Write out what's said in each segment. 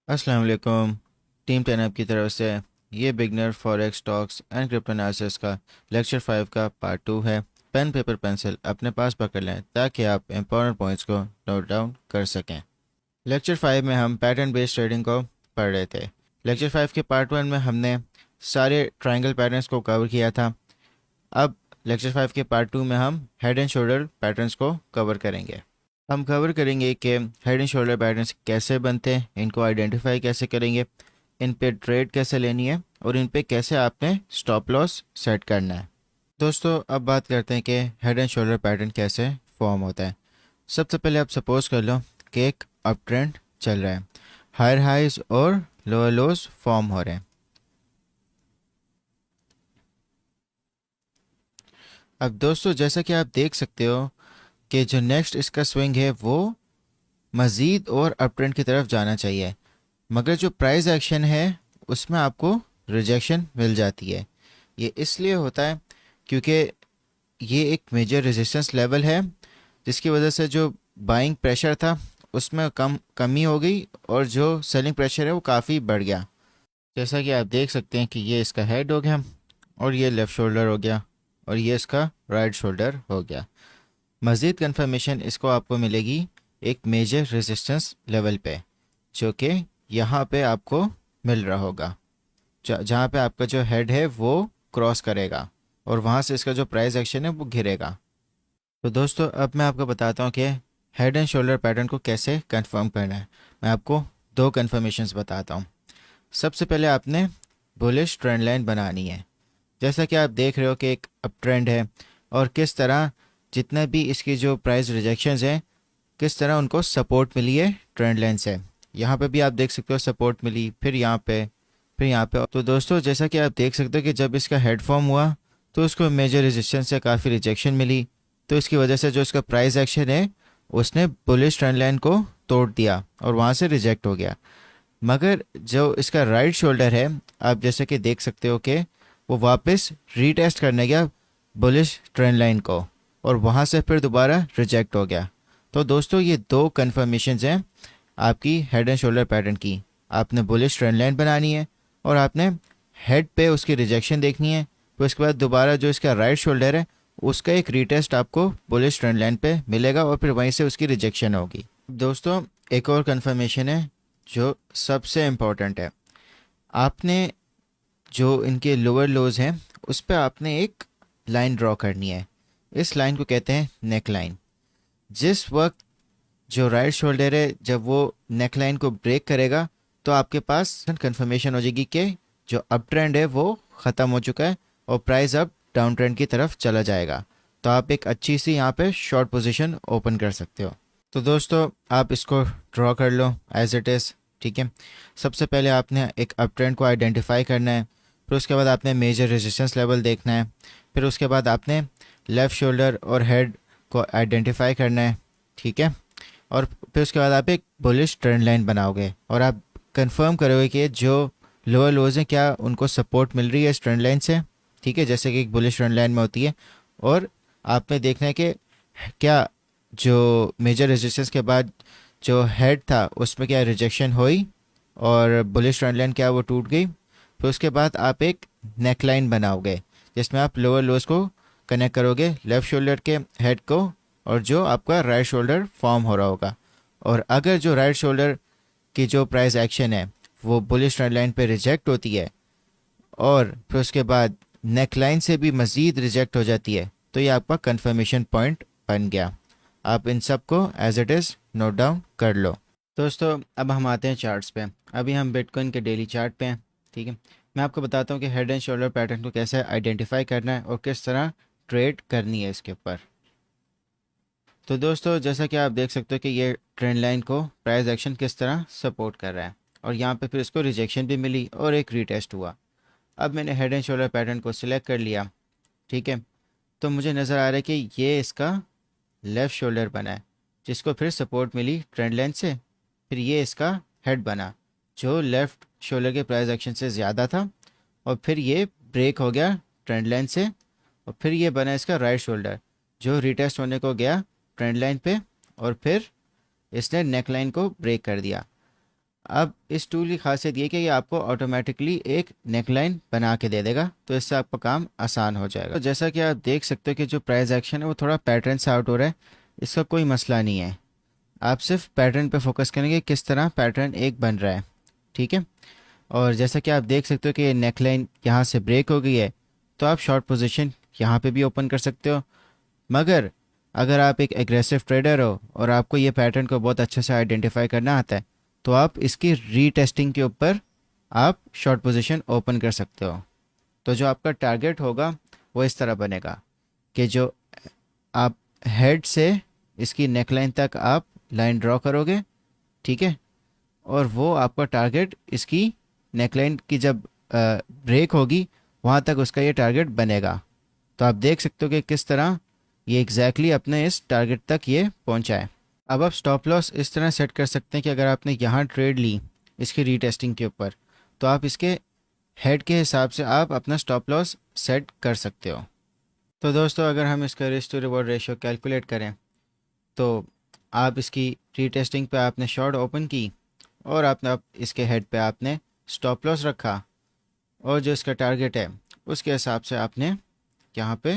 अस्सलाम वालेकुम। टीम 10 की तरफ से ये beginner forex stocks and crypto analysis का लेक्चर 5 का पार्ट 2 है। पेन पेपर पेंसिल अपने पास पकड़ लें ताकि आप इंपॉर्टेंट पॉइंट्स को नोट डाउन कर सकें। लेक्चर 5 में हम पैटर्न बेस्ड ट्रेडिंग को पढ़ रहे थे। लेक्चर 5 के पार्ट 1 में हमने सारे ट्रायंगल पैटर्न्स को कवर किया था। अब लेक्चर 5 के पार्ट 2 में हम हेड एंड शोल्डर पैटर्न्स को कवर करेंगे। हम कवर करेंगे कि हेड एंड शोल्डर पैटर्न्स कैसे बनते हैं, इनको आइडेंटिफाई कैसे करेंगे, इन पे ट्रेड कैसे लेनी है और इन पे कैसे आपने स्टॉप लॉस सेट करना है। दोस्तों अब बात करते हैं कि हेड एंड शोल्डर पैटर्न कैसे फॉर्म होता है। सबसे पहले आप सपोज कर लो कि एक अप ट्रेंड चल रहा है, हायर हाइज और लोअर लोज फॉर्म हो रहे हैं। अब दोस्तों जैसा कि आप देख सकते हो कि जो नेक्स्ट इसका स्विंग है वो मज़ीद और अप ट्रेंड की तरफ जाना चाहिए, मगर जो प्राइस एक्शन है उसमें आपको रिजेक्शन मिल जाती है। ये इसलिए होता है क्योंकि ये एक मेजर रेजिस्टेंस लेवल है, जिसकी वजह से जो बाइंग प्रेशर था उसमें कमी हो गई और जो सेलिंग प्रेशर है वो काफ़ी बढ़ गया। जैसा कि आप देख सकते हैं कि ये इसका हेड हो गया और ये लेफ़्ट शोल्डर हो गया और ये इसका राइट शोल्डर हो गया। मज़ीद कंफर्मेशन इसको आपको मिलेगी एक मेजर रेजिस्टेंस लेवल पे, जो कि यहाँ पे आपको मिल रहा होगा, जहाँ पे आपका जो हेड है वो क्रॉस करेगा और वहाँ से इसका जो प्राइस एक्शन है वो गिरेगा। तो दोस्तों अब मैं आपको बताता हूँ कि हेड एंड शोल्डर पैटर्न को कैसे कंफर्म करना है। मैं आपको दो कंफर्मेशंस बताता हूँ। सबसे पहले आपने बुलिश ट्रेंड लाइन बनानी है। जैसा कि आप देख रहे हो कि एक अप ट्रेंड है और किस तरह जितने भी इसकी जो प्राइस रिजेक्शंस हैं किस तरह उनको सपोर्ट मिली है ट्रेंड लाइन से। यहाँ पे भी आप देख सकते हो सपोर्ट मिली, फिर यहाँ पे, फिर यहाँ पे। तो दोस्तों जैसा कि आप देख सकते हो कि जब इसका हेड फॉर्म हुआ तो उसको मेजर रेजिस्टेंस से काफ़ी रिजेक्शन मिली, तो इसकी वजह से जो इसका प्राइस एक्शन है उसने बुलिश ट्रेंड लाइन को तोड़ दिया और वहाँ से रिजेक्ट हो गया। मगर जो इसका राइट शोल्डर है, आप जैसे कि देख सकते हो कि वो वापस रीटेस्ट करने गया बुलिश ट्रेंड लाइन को और वहाँ से फिर दोबारा रिजेक्ट हो गया। तो दोस्तों ये दो कन्फर्मेशंस हैं आपकी हेड एंड शोल्डर पैटर्न की। आपने बुलिश ट्रेंड लाइन बनानी है और आपने हेड पे उसकी रिजेक्शन देखनी है, फिर उसके बाद दोबारा जो इसका राइट शोल्डर है उसका एक रीटेस्ट आपको बुलिश ट्रेंड लाइन पे मिलेगा और फिर वहीं से उसकी रिजेक्शन होगी। दोस्तों एक और कन्फर्मेशन है जो सबसे इम्पोर्टेंट है। आपने जो इनके लोअर लोज हैं उस पर आपने एक लाइन ड्रॉ करनी है। इस लाइन को कहते हैं नेक लाइन। जिस वक्त जो राइट शोल्डर है जब वो नेक लाइन को ब्रेक करेगा तो आपके पास कंफर्मेशन हो जाएगी कि जो अप ट्रेंड है वो ख़त्म हो चुका है और प्राइस अब डाउन ट्रेंड की तरफ चला जाएगा। तो आप एक अच्छी सी यहाँ पे शॉर्ट पोजीशन ओपन कर सकते हो। तो दोस्तों आप इसको ड्रॉ कर लो एज इट इज़, ठीक है। सबसे पहले आपने एक अप ट्रेंड को आइडेंटिफाई करना है, फिर उसके बाद आपने मेजर रेजिस्टेंस लेवल देखना है, फिर उसके बाद आपने लेफ़्ट शोल्डर और हेड को आइडेंटिफाई करना है, ठीक है। और फिर उसके बाद आप एक बुलिश ट्रेंड लाइन बनाओगे और आप कंफर्म करोगे कि जो लोअर लोज हैं क्या उनको सपोर्ट मिल रही है इस ट्रेंड लाइन से, ठीक है, जैसे कि एक बुलिश ट्रेंड लाइन में होती है। और आपने देखना है कि क्या जो मेजर रेजिस्टेंस के बाद जो हेड था उसमें क्या रिजेक्शन हुई और बुलिश ट्रेंड लाइन क्या वो टूट गई। फिर उसके बाद आप एक नेक लाइन बनाओगे जिसमें आप लोअर लोज को कनेक्ट करोगे लेफ़्ट शोल्डर के हेड को और जो आपका राइट शोल्डर फॉर्म हो रहा होगा। और अगर जो राइट शोल्डर की जो प्राइस एक्शन है वो बुलिश ट्रेंड लाइन पे रिजेक्ट होती है और फिर उसके बाद नेक लाइन से भी मज़ीद रिजेक्ट हो जाती है तो ये आपका कंफर्मेशन पॉइंट बन गया। आप इन सब को as it is note down कर लो। दोस्तों अब हम आते हैं चार्ट्स पे। अभी हम बिटकॉइन के डेली चार्ट पे हैं, ठीक है। मैं आपको बताता हूँ कि हेड एंड शोल्डर पैटर्न को कैसे आइडेंटिफाई करना है और किस तरह ट्रेड करनी है इसके ऊपर। तो दोस्तों जैसा कि आप देख सकते हो कि ये ट्रेंड लाइन को प्राइस एक्शन किस तरह सपोर्ट कर रहा है और यहाँ पे फिर इसको रिजेक्शन भी मिली और एक रीटेस्ट हुआ। अब मैंने हेड एंड शोल्डर पैटर्न को सिलेक्ट कर लिया, ठीक है। तो मुझे नज़र आ रहा है कि ये इसका लेफ़्ट शोल्डर बना है जिसको फिर सपोर्ट मिली ट्रेंड लाइन से। फिर ये इसका हेड बना जो लेफ़्ट शोल्डर के प्राइस एक्शन से ज़्यादा था और फिर ये ब्रेक हो गया ट्रेंड लाइन से। और फिर ये बना इसका राइट शोल्डर जो रिटेस्ट होने को गया ट्रेंड लाइन पे और फिर इसने नेक लाइन को ब्रेक कर दिया। अब इस टूल की खासियत ये कि ये आपको ऑटोमेटिकली एक नेकलाइन बना के दे देगा, तो इससे आपका काम आसान हो जाएगा। तो जैसा कि आप देख सकते हो कि जो प्राइस एक्शन है वो थोड़ा पैटर्न से आउट हो रहा है, इसका कोई मसला नहीं है। आप सिर्फ पैटर्न पे फोकस करेंगे, किस तरह पैटर्न एक बन रहा है, ठीक है। और जैसा कि आप देख सकते हो कि नेकलाइन यहाँ से ब्रेक हो गई है, तो आप शॉर्ट पोजीशन यहाँ पे भी ओपन कर सकते हो। मगर अगर आप एक एग्रेसिव ट्रेडर हो और आपको ये पैटर्न को बहुत अच्छे से आइडेंटिफाई करना आता है, तो आप इसकी रीटेस्टिंग के ऊपर आप शॉर्ट पोजीशन ओपन कर सकते हो। तो जो आपका टारगेट होगा वो इस तरह बनेगा कि जो आप हेड से इसकी नेकलाइन तक आप लाइन ड्रॉ करोगे, ठीक है। और वो आपका टारगेट इसकी नेकलाइन की जब ब्रेक होगी वहाँ तक उसका ये टारगेट बनेगा। तो आप देख सकते हो कि किस तरह ये एग्जैक्टली अपने इस टारगेट तक ये पहुँचा है। अब आप स्टॉप लॉस इस तरह सेट कर सकते हैं कि अगर आपने यहाँ ट्रेड ली इसकी रीटेस्टिंग के ऊपर, तो आप इसके हेड के हिसाब से आप अपना स्टॉप लॉस सेट कर सकते हो। तो दोस्तों अगर हम इसका risk to reward ratio calculate करें, तो आप इसकी रीटेस्टिंग पे आपने शॉर्ट ओपन की और आपने आप इसके हेड पे आपने स्टॉप लॉस रखा, और जो इसका टारगेट है उसके हिसाब से आपने यहाँ पे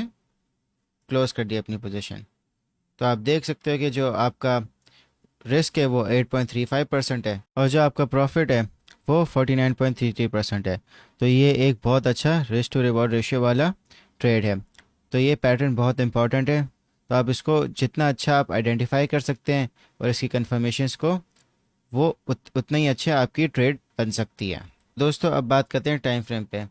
क्लोज कर दी अपनी पोजीशन। तो आप देख सकते हो कि जो आपका रिस्क है वो 8.35% है और जो आपका प्रॉफिट है वो 49.33% है। तो ये एक बहुत अच्छा रिस्क टू रिवॉर्ड रेशियो वाला ट्रेड है। तो ये पैटर्न बहुत इंपॉर्टेंट है, तो आप इसको जितना अच्छा आप आइडेंटिफाई कर सकते हैं और इसकी कन्फर्मेशंस को, वो उतना ही अच्छा आपकी ट्रेड बन सकती है। दोस्तों अब बात करते हैं टाइम फ्रेम पे।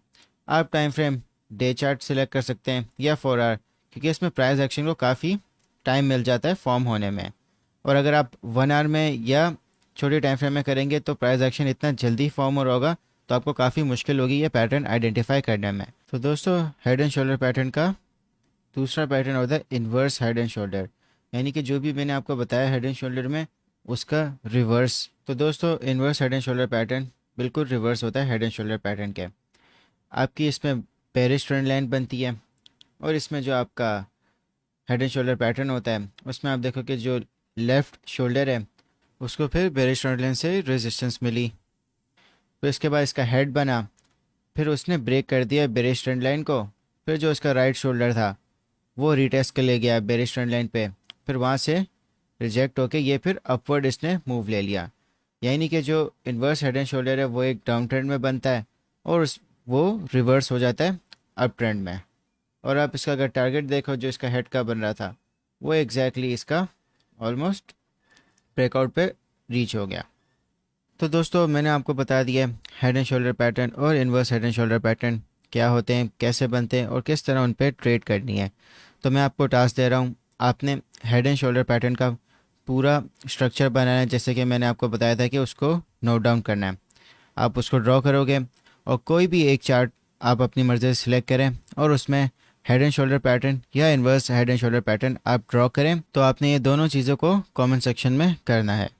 आप time frame day chart select कर सकते हैं या 4 आवर, क्योंकि इसमें प्राइस एक्शन को काफ़ी टाइम मिल जाता है फॉर्म होने में। और अगर आप 1 आवर में या छोटे टाइम फ्रेम में करेंगे तो प्राइस एक्शन इतना जल्दी फॉर्म हो रहा होगा, तो आपको काफ़ी मुश्किल होगी ये पैटर्न आइडेंटिफाई करने में। तो दोस्तों हेड एंड शोल्डर पैटर्न का दूसरा पैटर्न होता है इन्वर्स हेड एंड शोल्डर, यानी कि जो भी मैंने आपको बताया हेड एंड शोल्डर में उसका रिवर्स। तो दोस्तों inverse head and shoulder pattern बिल्कुल रिवर्स होता है हेड एंड शोल्डर पैटर्न के। आपकी इसमें बेरिश ट्रेंड लाइन बनती है, और इसमें जो आपका हेड एंड शोल्डर पैटर्न होता है उसमें आप देखो कि जो लेफ़्ट शोल्डर है उसको फिर बेरिश ट्रेंड लाइन से रेजिस्टेंस मिली, फिर इसके बाद इसका हेड बना, फिर उसने ब्रेक कर दिया बेरिश ट्रेंड लाइन को, फिर जो इसका राइट शोल्डर था वो रिटेस्ट के ले गया बेरिश ट्रेंड लाइन पे, फिर वहाँ से रिजेक्ट होके ये फिर अपवर्ड इसने मूव ले लिया। यानी कि जो इन्वर्स हेड एंड शोल्डर है वो एक डाउन ट्रेंड में बनता है और वो रिवर्स हो जाता है अप ट्रेंड में। और आप इसका अगर टारगेट देखो जो इसका हेड का बन रहा था वो एग्जैक्टली इसका ऑलमोस्ट ब्रेकआउट पे रीच हो गया। तो दोस्तों मैंने आपको बता दिया हेड एंड शोल्डर पैटर्न और inverse head and shoulder pattern क्या होते हैं, कैसे बनते हैं और किस तरह उन पर ट्रेड करनी है। तो मैं आपको टास्क दे रहा हूँ, आपने हेड एंड शोल्डर पैटर्न का पूरा स्ट्रक्चर बनाना है, जैसे कि मैंने आपको बताया था कि उसको नोट डाउन करना है। आप उसको ड्रॉ करोगे और कोई भी एक चार्ट आप अपनी मर्ज़ी से सिलेक्ट करें और उसमें हेड एंड शोल्डर पैटर्न या inverse head and shoulder pattern आप ड्रॉ करें। तो आपने ये दोनों चीज़ों को कमेंट सेक्शन में करना है।